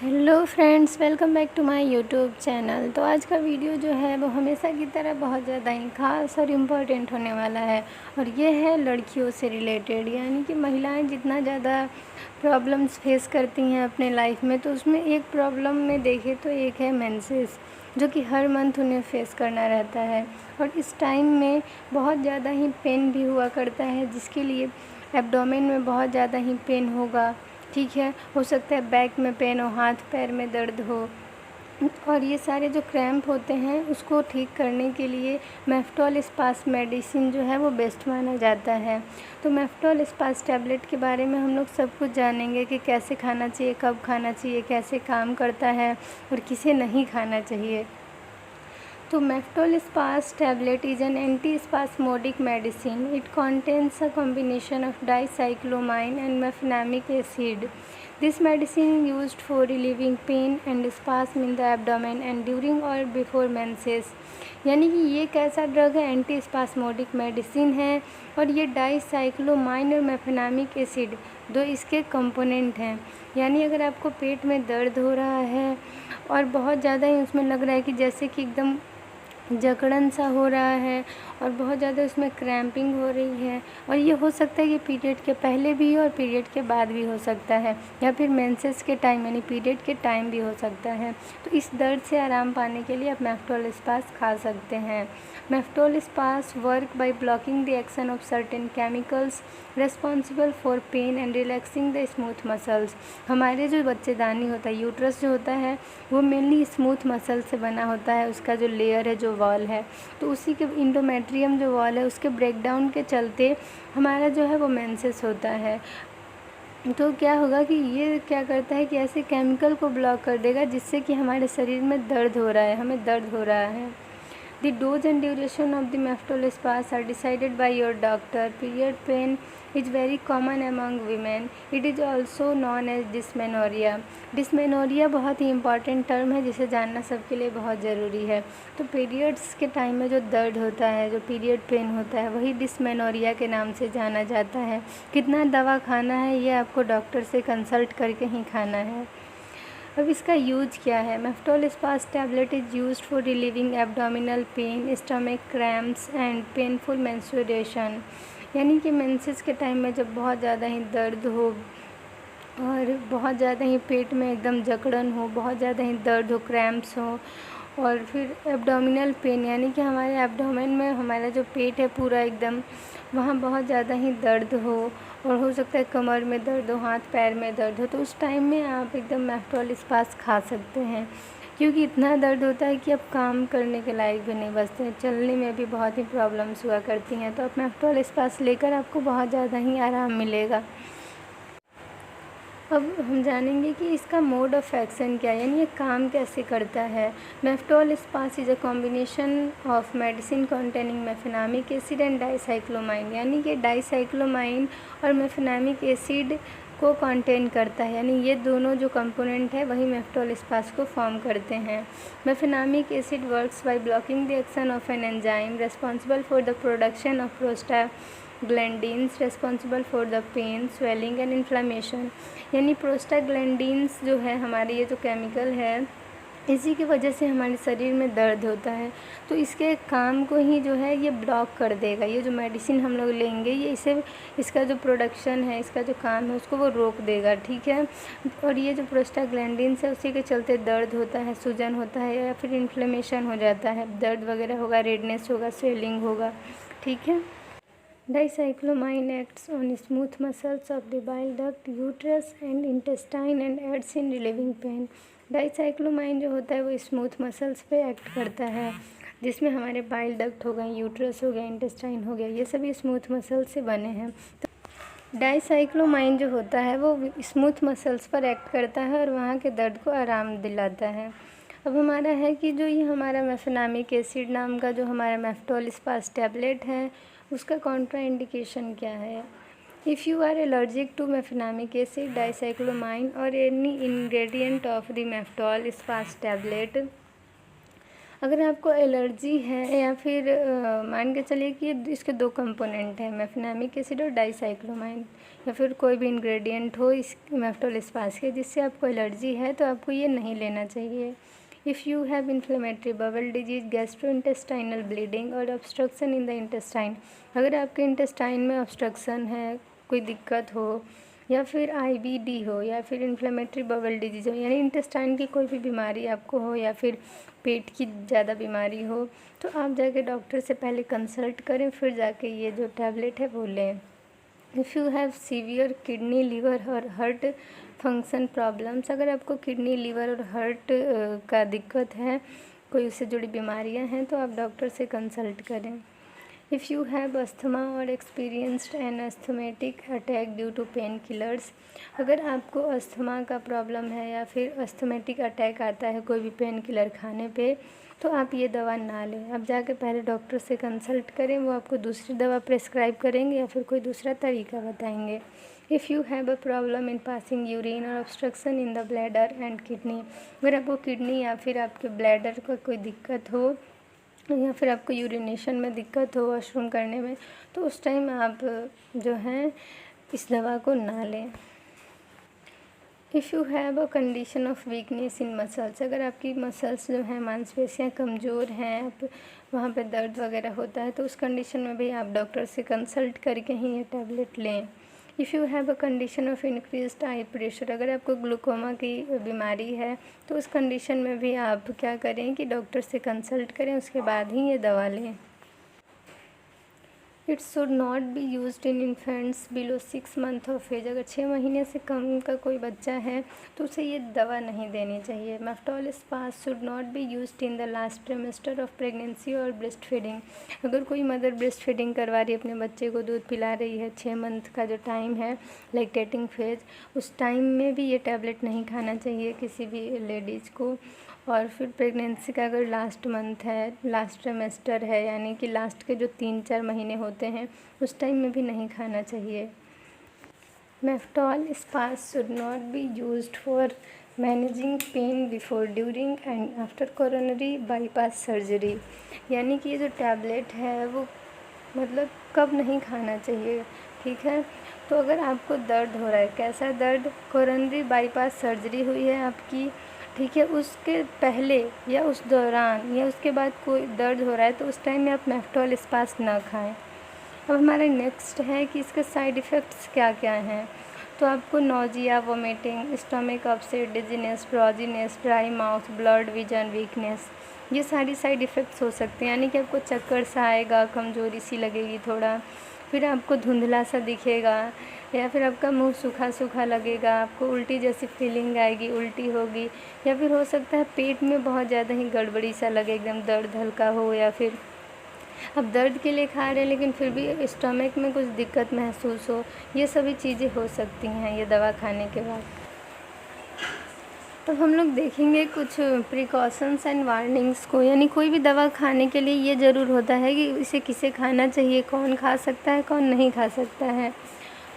Hello friends, welcome back to my YouTube channel. तो आज का वीडियो जो है वो हमेशा की तरह बहुत ज़्यादा ही खास और इम्पोर्टेंट होने वाला है और ये है लड़कियों से रिलेटेड। यानी कि महिलाएं जितना ज़्यादा प्रॉब्लम्स फेस करती हैं अपने लाइफ में, तो उसमें एक प्रॉब्लम में देखें तो एक है मेंसेस, जो कि हर मंथ उन्हें फेस करना रहता है। और इस टाइम में बहुत ज़्यादा ही पेन भी हुआ करता है, जिसके लिए एब्डोमेन में बहुत ज़्यादा ही पेन होगा। ठीक है, हो सकता है बैक में पेन हो, हाथ पैर में दर्द हो। और ये सारे जो क्रैम्प होते हैं उसको ठीक करने के लिए मेफ्टॉल स्पास मेडिसिन जो है वो बेस्ट माना जाता है। तो मेफ्टॉल स्पास टैबलेट के बारे में हम लोग सब कुछ जानेंगे कि कैसे खाना चाहिए, कब खाना चाहिए, कैसे काम करता है और किसे नहीं खाना चाहिए। तो Meftal स्पास tablet is an antispasmodic medicine. It contains a combination of dicyclomine and mefenamic acid. This medicine is used for relieving pain and spasm in the abdomen and during or before menses. यानी कि ये एक ऐसा drug है, anti spasmodic medicine है और ये dicyclomine और मेफेनामिक एसिड दो इसके कंपोनेंट हैं। यानी अगर आपको पेट में दर्द हो रहा है और बहुत ज़्यादा ही उसमें लग रहा है कि जैसे कि एकदम जकड़न सा हो रहा है और बहुत ज़्यादा उसमें क्रैम्पिंग हो रही है, और ये हो सकता है कि पीरियड के पहले भी हो और पीरियड के बाद भी हो सकता है, या फिर मेंसेस के टाइम यानी पीरियड के टाइम भी हो सकता है। तो इस दर्द से आराम पाने के लिए आप मेफ्टॉल स्पास खा सकते हैं। Meftal Spas work by blocking the action of certain chemicals responsible for pain and relaxing the smooth muscles. हमारे जो बच्चेदानी होता है, यूट्रस जो होता है, वो मेनली स्मूथ मसल से बना होता है। उसका जो लेयर है, जो वॉल है, तो उसी के इंडोमेट्रियम जो वॉल है उसके ब्रेकडाउन के चलते हमारा जो है वो मेंसेस होता है। तो क्या होगा कि ये क्या करता है कि ऐसे केमिकल को ब्लॉक कर देगा जिससे कि हमारे शरीर में दर्द हो रहा है, हमें दर्द हो रहा है। The dose and duration of the meftol spas are decided by your doctor. Period pain is very common among women. It is also known as dysmenorrhea. Dysmenorrhea बहुत ही इम्पॉर्टेंट टर्म है जिसे जानना सबके लिए बहुत ज़रूरी है। तो पीरियड्स के टाइम में जो दर्द होता है, जो पीरियड पेन होता है, वही डिस्मेनोरिया के नाम से जाना जाता है। कितना दवा खाना है ये आपको डॉक्टर से कंसल्ट करके ही खाना है। अब इसका यूज क्या है? Meftal Spas tablet is used for relieving abdominal pain, stomach cramps and painful menstruation. यानी कि मेंसेस के टाइम में जब बहुत ज़्यादा ही दर्द हो और बहुत ज़्यादा ही पेट में एकदम जकड़न हो, बहुत ज़्यादा ही दर्द हो, क्रैम्प्स हो, और फिर एब्डोमिनल पेन यानी कि हमारे एब्डोमेन में हमारा जो पेट है पूरा एकदम, वहाँ बहुत ज़्यादा ही दर्द हो, और हो सकता है कमर में दर्द हो, हाथ पैर में दर्द हो, तो उस टाइम में आप एकदम मेफ्टॉल स्पास खा सकते हैं। क्योंकि इतना दर्द होता है कि अब काम करने के लायक भी नहीं बचते हैं, चलने में भी बहुत ही प्रॉब्लम्स हुआ करती हैं। तो आप मेफ्टॉल स्पास लेकर आपको बहुत ज़्यादा ही आराम मिलेगा। अब हम जानेंगे कि इसका मोड ऑफ एक्शन क्या है, यानी ये काम कैसे करता है। Meftal Spas is a combination of medicine containing mefenamic acid and dicyclomine. यानी कि डाईसाइक्लोमाइन और मेफेनामिक एसिड को कंटेन करता है, यानी ये दोनों जो कंपोनेंट है वही मेफ्टॉल स्पास को फॉर्म करते हैं। Mefenamic acid works by blocking the action of an enzyme responsible for the production of prostaglandins responsible for the pain, swelling and inflammation. यानी प्रोस्टाग्लैंडिन्स जो है हमारे, ये जो केमिकल है, इसी की वजह से हमारे शरीर में दर्द होता है। तो इसके काम को ही जो है ये ब्लॉक कर देगा। ये जो मेडिसिन हम लोग लेंगे ये इसे, इसका जो प्रोडक्शन है, इसका जो काम है उसको वो रोक देगा। ठीक है, और ये जो प्रोस्टाग्लैंडिन्स है उसी के चलते दर्द होता है, सूजन होता है, या फिर इन्फ्लेमेशन हो जाता है, दर्द वगैरह होगा, रेडनेस होगा, स्वेलिंग होगा। ठीक है। Dicyclomine acts on smooth muscles of the bile duct, uterus and intestine and aids in relieving pain. Dicyclomine जो होता है वो स्मूथ मसल्स पे एक्ट करता है, जिसमें हमारे बाइल डक्ट हो गए, यूट्रस हो गया, इंटेस्टाइन हो गया, ये सभी स्मूथ मसल से बने हैं। तो डाईसाइक्लोमाइन जो होता है वो स्मूथ मसल्स पर एक्ट करता है और वहाँ के दर्द को आराम दिलाता है। अब हमारा है कि जो ये हमारा मेफेनामिक एसिड नाम का जो हमारा मेफ्टॉल स्पास टैबलेट है उसका कॉन्ट्रा इंडिकेशन क्या है। If you are allergic to mefenamic acid, dicyclomine और any ingredient of the Meftal Spas tablet, अगर आपको एलर्जी है या फिर मान के चलिए कि इसके 2 कंपोनेंट हैं, मेफेनामिक एसिड और डाइसाइक्लोमाइन, या फिर कोई भी इंग्रेडिएंट हो इस मेफ्टॉल स्पास के जिससे आपको एलर्जी है, तो आपको ये नहीं लेना चाहिए। If you have inflammatory bowel disease, gastrointestinal bleeding और ऑब्स्ट्रक्शन इन द इंटेस्टाइन, अगर आपके इंटेस्टाइन में ऑब्स्ट्रक्शन है, कोई दिक्कत हो, या फिर IBD हो, या फिर इन्फ्लेमेटरी बवल डिजीज़ हो, यानी इंटेस्टाइन की कोई भी बीमारी आपको हो, या फिर पेट की ज़्यादा बीमारी हो, तो आप जाके डॉक्टर से पहले कंसल्ट करें, फिर जाके ये जो टैबलेट है वो लें। If you have severe kidney, liver और हार्ट फंक्शन प्रॉब्लम्स, अगर आपको किडनी, लिवर और हार्ट का दिक्कत है, कोई उससे जुड़ी बीमारियां हैं, तो आप डॉक्टर से कंसल्ट करें। इफ़ यू हैव अस्थमा और experienced an asthmatic attack due to pain killers, अगर आपको अस्थमा का प्रॉब्लम है या फिर अस्थमेटिक अटैक आता है कोई भी पेन किलर खाने पे, तो आप ये दवा ना लें। आप जाके पहले डॉक्टर से कंसल्ट करें, वो आपको दूसरी दवा प्रेस्क्राइब करेंगे या फिर कोई दूसरा तरीका बताएंगे। If you have a problem in passing urine और obstruction in the bladder and kidney, अगर आपको किडनी या फिर आपके ब्लैडर का कोई दिक्कत हो या फिर आपको यूरिनेशन में दिक्कत हो, वॉशरूम करने में, तो उस टाइम आप जो है इस दवा को ना लें। If you have a condition of weakness in muscles, अगर आपकी मसल्स जो हैं, मांसपेशियाँ कमज़ोर हैं, आप वहाँ पे दर्द वगैरह होता है, तो उस कंडीशन में भी आप डॉक्टर से कंसल्ट करके ही ये टैबलेट लें। If you have a condition of increased I pressure, अगर आपको ग्लूकोमा की बीमारी है, तो उस कंडीशन में भी आप क्या करें कि डॉक्टर से कंसल्ट करें, उसके बाद ही ये दवा लें। It should not be used in infants below 6 month of age, अगर 6 महीने से कम का कोई बच्चा है तो उसे ये दवा नहीं देनी चाहिए। Meftal Spas should not be used in the last trimester of pregnancy और ब्रेस्ट फीडिंग, अगर कोई मदर ब्रेस्ट फीडिंग करवा रही है, अपने बच्चे को दूध पिला रही है, 6 मंथ का जो टाइम है लैक्टेटिंग फेज, उस टाइम में भी ये टैबलेट नहीं खाना चाहिए किसी भी लेडीज़ को। और फिर प्रेगनेंसी का अगर लास्ट मंथ है, लास्ट ट्रिमेस्टर है, यानी कि लास्ट के जो 3-4 महीने होते हैं, उस टाइम में भी नहीं खाना चाहिए। Meftal Spas should not be used for managing pain before, during and after coronary bypass surgery, यानी कि ये जो टैबलेट है वो मतलब कब नहीं खाना चाहिए, ठीक है। तो अगर आपको दर्द हो रहा है, कैसा दर्द, कोरोनरी बाईपास सर्जरी हुई है आपकी, ठीक है, उसके पहले या उस दौरान या उसके बाद कोई दर्द हो रहा है, तो उस टाइम में आप मेफ्टॉल स्पास ना खाएं। अब हमारे नेक्स्ट है कि इसके साइड इफ़ेक्ट्स क्या क्या हैं। तो आपको nausea, vomiting, stomach upset, dizziness, drowsiness, dry mouth, blood vision, weakness, ये सारी साइड इफ़ेक्ट्स हो सकते हैं, यानी कि आपको चक्कर सा आएगा, कमज़ोरी सी लगेगी थोड़ा, फिर आपको धुंधला सा दिखेगा, या फिर आपका मुंह सूखा सूखा लगेगा, आपको उल्टी जैसी फीलिंग आएगी, उल्टी होगी, या फिर हो सकता है पेट में बहुत ज़्यादा ही गड़बड़ी सा लगे, एकदम दर्द हल्का हो, या फिर अब दर्द के लिए खा रहे हैं लेकिन फिर भी स्टमक में कुछ दिक्कत महसूस हो, ये सभी चीज़ें हो सकती हैं ये दवा खाने के बाद। तो हम लोग देखेंगे कुछ प्रिकॉशंस एंड वार्निंग्स को, यानी कोई भी दवा खाने के लिए ये ज़रूर होता है कि इसे किसे खाना चाहिए, कौन खा सकता है, कौन नहीं खा सकता है।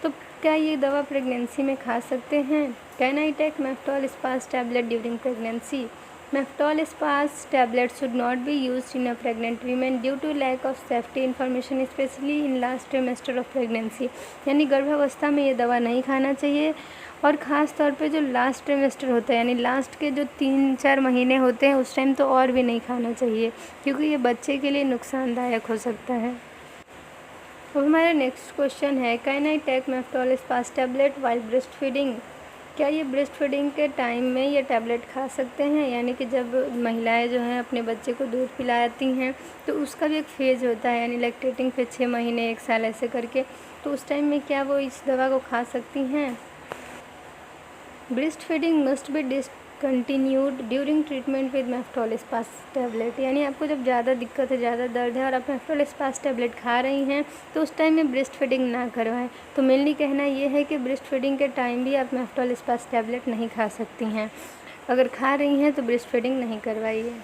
तो क्या ये दवा प्रेगनेंसी में खा सकते हैं? Can I take Meftal Spas tablet during pregnancy? Meftal Spas tablet should not be used in a pregnant women due to lack of safety information specially in last trimester of pregnancy, यानी गर्भावस्था में ये दवा नहीं खाना चाहिए, और ख़ास तौर पे जो लास्ट ट्रिमेस्टर होता है, यानी लास्ट के जो 3-4 महीने होते हैं, उस टाइम तो और भी नहीं खाना चाहिए, क्योंकि ये बच्चे के लिए नुकसानदायक हो सकता है। अब हमारा नेक्स्ट क्वेश्चन है, can I take Meftal Spas tablet while breast feeding? क्या ये ब्रेस्ट फीडिंग के टाइम में ये टैबलेट खा सकते हैं? यानी कि जब महिलाएं जो हैं अपने बच्चे को दूध पिलाती हैं, तो उसका भी एक फेज़ होता है, यानी लैक्टेटिंग फेज 6 महीने 1 साल ऐसे करके, तो उस टाइम में क्या वो इस दवा को खा सकती हैं? Breast feeding must be discontinued during treatment with Meftal Spas tablet, यानी आपको जब ज़्यादा दिक्कत है, ज़्यादा दर्द है और आप मेफ्टॉल स्पास टैबलेट खा रही हैं, तो उस टाइम में ब्रेस्ट फीडिंग ना करवाएं। तो मेनली कहना ये है कि ब्रेस्ट फीडिंग के टाइम भी आप मेफ्टॉल स्पास टैबलेट नहीं खा सकती हैं। अगर खा रही हैं तो ब्रेस्ट फीडिंग नहीं करवाइए।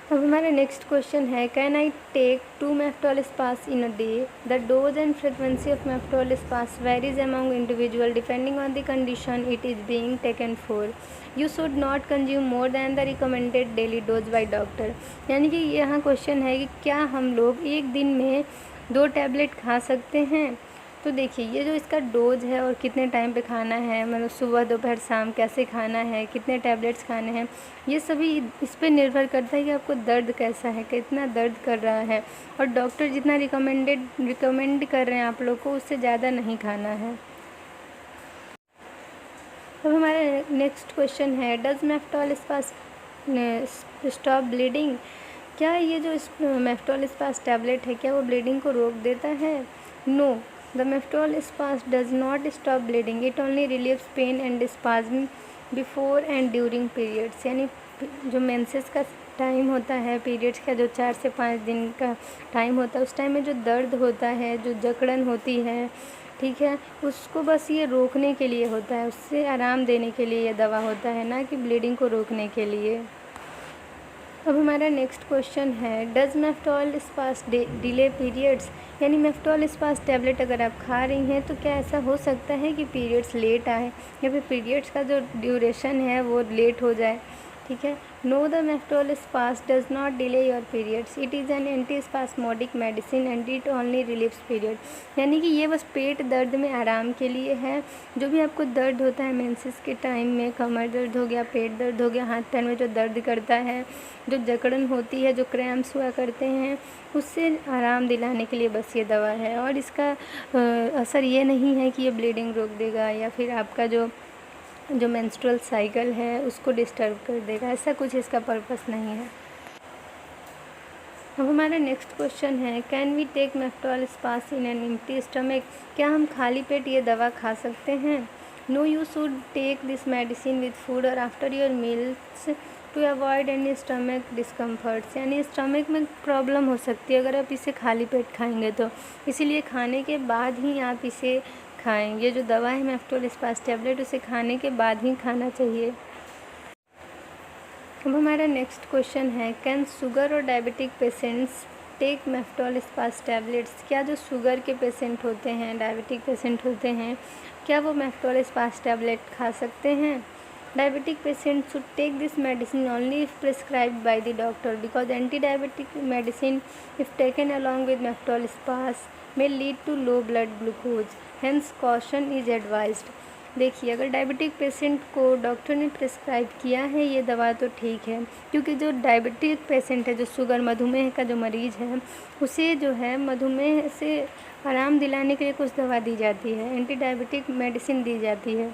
अब हमारा नेक्स्ट क्वेश्चन है, can I take 2 Meftal Spas in a day? The dose and frequency of Meftal Spas varies among individual depending on the condition it is being taken for. You should not consume more than the recommended daily dose by doctor. यानी कि यहाँ question है कि क्या हम लोग एक दिन में 2 टैबलेट खा सकते हैं? तो देखिए, ये जो इसका डोज है और कितने टाइम पे खाना है, मतलब सुबह दोपहर शाम कैसे खाना है, कितने टैबलेट्स खाने हैं, ये सभी इस पे निर्भर करता है कि आपको दर्द कैसा है, कितना दर्द कर रहा है, और डॉक्टर जितना रिकमेंड कर रहे हैं आप लोग को, उससे ज़्यादा नहीं खाना है। अब हमारा नेक्स्ट क्वेश्चन है, डज मेफ्टॉल स्पास स्टॉप ब्लीडिंग? क्या ये जो मेफ्टॉल स्पास टैबलेट है, क्या वो ब्लीडिंग को रोक देता है? No, the Meftal Spas does not stop bleeding, it only relieves pain and spasm before and during periods. यानी जो मेंसेस का टाइम होता है, पीरियड्स का जो 4 से 5 दिन का टाइम होता है, उस टाइम में जो दर्द होता है, जो जकड़न होती है, ठीक है, उसको बस ये रोकने के लिए होता है, उससे आराम देने के लिए ये दवा होता है, ना कि ब्लीडिंग को रोकने के लिए। अब हमारा नेक्स्ट क्वेश्चन है, डज मेफ्टॉल स्पास डिले पीरियड्स? यानी मेफ्टॉल स्पास टैबलेट अगर आप खा रही हैं तो क्या ऐसा हो सकता है कि पीरियड्स लेट आए या फिर पीरियड्स का जो ड्यूरेशन है वो लेट हो जाए? ठीक है, no, the Meftal Spas does not delay your periods, it is an anti spasmodic medicine and it only relieves period. यानी कि ये बस पेट दर्द में आराम के लिए है। जो भी आपको दर्द होता है मेंसेस के टाइम में, कमर दर्द हो गया, पेट दर्द हो गया, हाथ पैर में जो दर्द करता है, जो जकड़न होती है, जो क्रैम्प्स हुआ करते हैं, उससे आराम दिलाने के लिए बस ये दवा है। और इसका असर ये नहीं है कि ये ब्लीडिंग रोक देगा या फिर आपका जो मेंस्ट्रुअल साइकिल है उसको डिस्टर्ब कर देगा, ऐसा कुछ इसका पर्पस नहीं है। अब हमारा नेक्स्ट क्वेश्चन है, can we take Meftal Spas in an empty stomach? क्या हम खाली पेट ये दवा खा सकते हैं? No, you should take this medicine with food और after your meals to avoid any stomach discomforts. यानी स्टमक में प्रॉब्लम हो सकती है अगर आप इसे खाली पेट खाएंगे तो, इसीलिए खाने के बाद ही आप इसे खाएं। ये जो दवा है मेफ्टॉल स्पास टैबलेट, उसे खाने के बाद ही खाना चाहिए। अब हमारा नेक्स्ट क्वेश्चन है, कैन शुगर और diabetic patients take Meftal स्पास tablets? क्या जो शुगर के पेशेंट होते हैं, डायबिटिक पेशेंट होते हैं, क्या वो मेफ्टॉल स्पास टैबलेट खा सकते हैं? Diabetic patient should take this medicine only if prescribed by the doctor because anti diabetic medicine if taken along with Meftal Spas may lead to low blood glucose, hence caution is advised। देखिए, अगर diabetic patient को doctor ने prescribe किया है ये दवा तो ठीक है, क्योंकि जो डायबिटिक पेशेंट है, जो शुगर मधुमेह का जो मरीज़ है, उसे जो है मधुमेह से आराम दिलाने के लिए कुछ दवा दी जाती है, एंटी डायबिटिक मेडिसिन दी जाती है।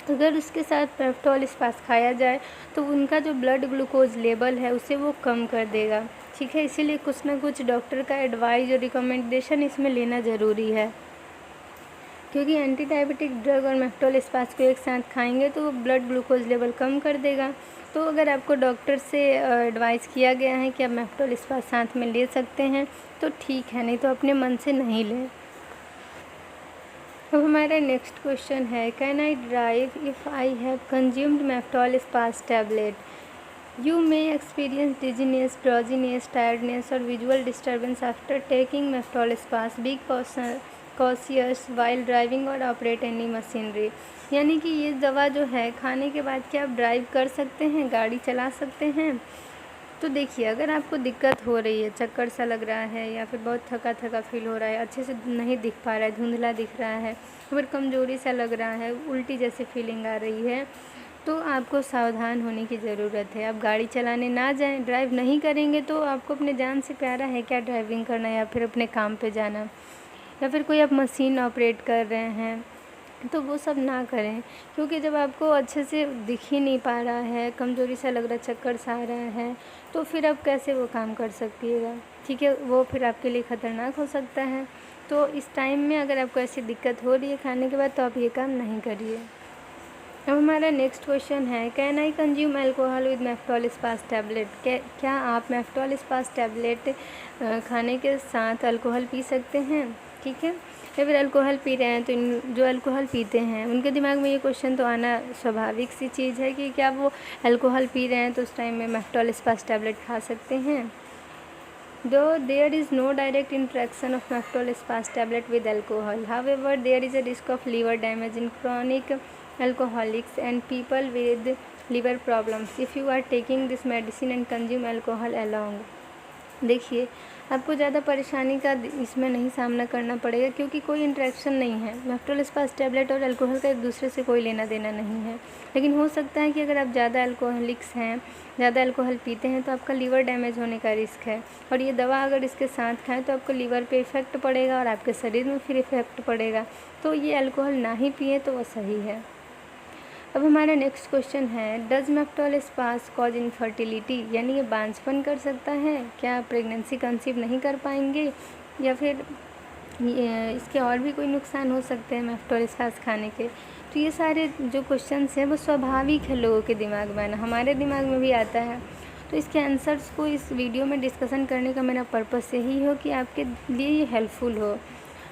अगर उसके साथ मेफ्टॉल स्पास खाया जाए तो उनका जो ब्लड ग्लूकोज लेवल है उसे वो कम कर देगा, ठीक है। इसीलिए कुछ ना कुछ डॉक्टर का एडवाइस और रिकमेंडेशन इसमें लेना ज़रूरी है, क्योंकि एंटी डायबिटिक ड्रग और मेफ्टॉल स्पास को एक साथ खाएंगे तो वो ब्लड ग्लूकोज लेवल कम कर देगा। तो अगर आपको डॉक्टर से एडवाइस किया गया है कि आप मेफ्टॉल स्पास साथ में ले सकते हैं तो ठीक है, नहीं तो अपने मन से नहीं लें। अब हमारा नेक्स्ट क्वेश्चन है, can I drive if I have consumed Meftal Spas tablet? You may experience dizziness, drowsiness, tiredness और visual disturbance after taking Meftal Spas. Be cautious while driving और ऑपरेट एनी मशीनरी। यानी कि ये दवा जो है खाने के बाद क्या आप ड्राइव कर सकते हैं, गाड़ी चला सकते हैं? तो देखिए, अगर आपको दिक्कत हो रही है, चक्कर सा लग रहा है या फिर बहुत थका थका फील हो रहा है, अच्छे से नहीं दिख पा रहा है, धुंधला दिख रहा है, फिर कमज़ोरी सा लग रहा है, उल्टी जैसी फीलिंग आ रही है, तो आपको सावधान होने की ज़रूरत है। आप गाड़ी चलाने ना जाएं, ड्राइव नहीं करेंगे तो आपको अपने जान से प्यारा है क्या ड्राइविंग करना या फिर अपने काम पे जाना, या फिर कोई आप मशीन ऑपरेट कर रहे हैं तो वो सब ना करें, क्योंकि जब आपको अच्छे से दिख ही नहीं पा रहा है, कमज़ोरी सा लग रहा है, चक्कर सा आ रहा है, तो फिर आप कैसे वो काम कर सकिएगा, ठीक है। वो फिर आपके लिए ख़तरनाक हो सकता है। तो इस टाइम में अगर आपको ऐसी दिक्कत हो रही है खाने के बाद तो आप ये काम नहीं करिए। अब हमारा नेक्स्ट क्वेश्चन है, can I consume alcohol with Meftal Spas tablet? क्या आप मेफ्टॉल स्पास टैबलेट खाने के साथ अल्कोहल पी सकते हैं? ठीक है, या फिर अल्कोहल पी रहे हैं, तो जो अल्कोहल पीते हैं उनके दिमाग में ये क्वेश्चन तो आना स्वाभाविक सी चीज़ है कि क्या वो अल्कोहल पी रहे हैं तो उस टाइम में मेफ्टॉल स्पास टैबलेट खा सकते हैं। Though there is no direct interaction of Maftol spas tablet with alcohol, however, there is a risk of liver damage in chronic alcoholics and people with liver problems if you are taking this medicine and consume alcohol along। देखिए, आपको ज़्यादा परेशानी का इसमें नहीं सामना करना पड़ेगा क्योंकि कोई इंटरेक्शन नहीं है। मेफ्टॉल स्पास टैबलेट और अल्कोहल का एक दूसरे से कोई लेना देना नहीं है। लेकिन हो सकता है कि अगर आप ज़्यादा अल्कोहलिक्स हैं, ज़्यादा अल्कोहल पीते हैं, तो आपका लीवर डैमेज होने का रिस्क है, और ये दवा अगर इसके साथ खाएं तो आपको लीवर पे इफ़ेक्ट पड़ेगा और आपके शरीर में फिर इफ़ेक्ट पड़ेगा। तो ये अल्कोहल ना ही पिए तो वो सही है। अब हमारा नेक्स्ट क्वेश्चन है, डज मेफ्टॉल स्पास कॉज इनफर्टिलिटी, यानी ये बांझपन कर सकता है, क्या प्रेगनेंसी कंसीव नहीं कर पाएंगे, या फिर इसके और भी कोई नुकसान हो सकते हैं मेफ्टॉल स्पास खाने के। तो ये सारे जो क्वेश्चंस हैं वो स्वाभाविक है लोगों के दिमाग में आना, हमारे दिमाग में भी आता है। तो इसके आंसर्स को इस वीडियो में डिस्कशन करने का मेरा पर्पस यही हो कि आपके लिए ये हेल्पफुल हो।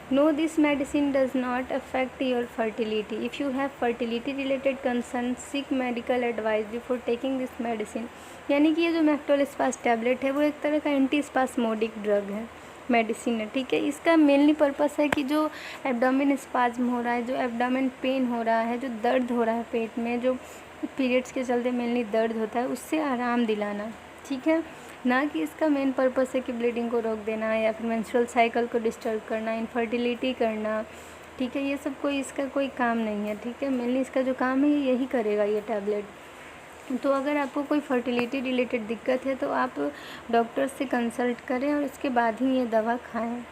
No, this medicine does not affect your fertility. If you have fertility related concerns, seek medical advice before taking this medicine। यानी कि ये जो मेफ्टॉल स्पास टैबलेट है वो एक तरह का एंटी स्पास्मोडिक ड्रग है, मेडिसिन है, ठीक है। इसका मेनली पर्पस है कि जो एब्डोमेन स्पाज्म हो रहा है, जो एब्डोमेन पेन हो रहा है, जो दर्द हो रहा है पेट में, जो पीरियड्स के चलते मेनली दर्द होता है, उससे आराम दिलाना, ठीक है। ना कि इसका मेन पर्पस है कि ब्लीडिंग को रोक देना या फिर मेंस्ट्रुअल साइकिल को डिस्टर्ब करना, इनफर्टिलिटी करना, ठीक है। ये सब कोई इसका कोई काम नहीं है, ठीक है। मेनली इसका जो काम है यही करेगा ये टैबलेट। तो अगर आपको कोई फर्टिलिटी रिलेटेड दिक्कत है तो आप डॉक्टर से कंसल्ट करें और उसके बाद ही ये दवा खाएं।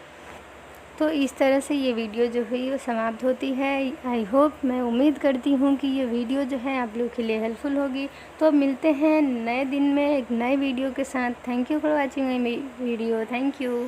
तो इस तरह से ये वीडियो जो हुई वो समाप्त होती है। आई होप, मैं उम्मीद करती हूँ कि ये वीडियो जो है आप लोग के लिए हेल्पफुल होगी। तो अब मिलते हैं नए दिन में एक नए वीडियो के साथ। Thank you for watching my video. Thank you.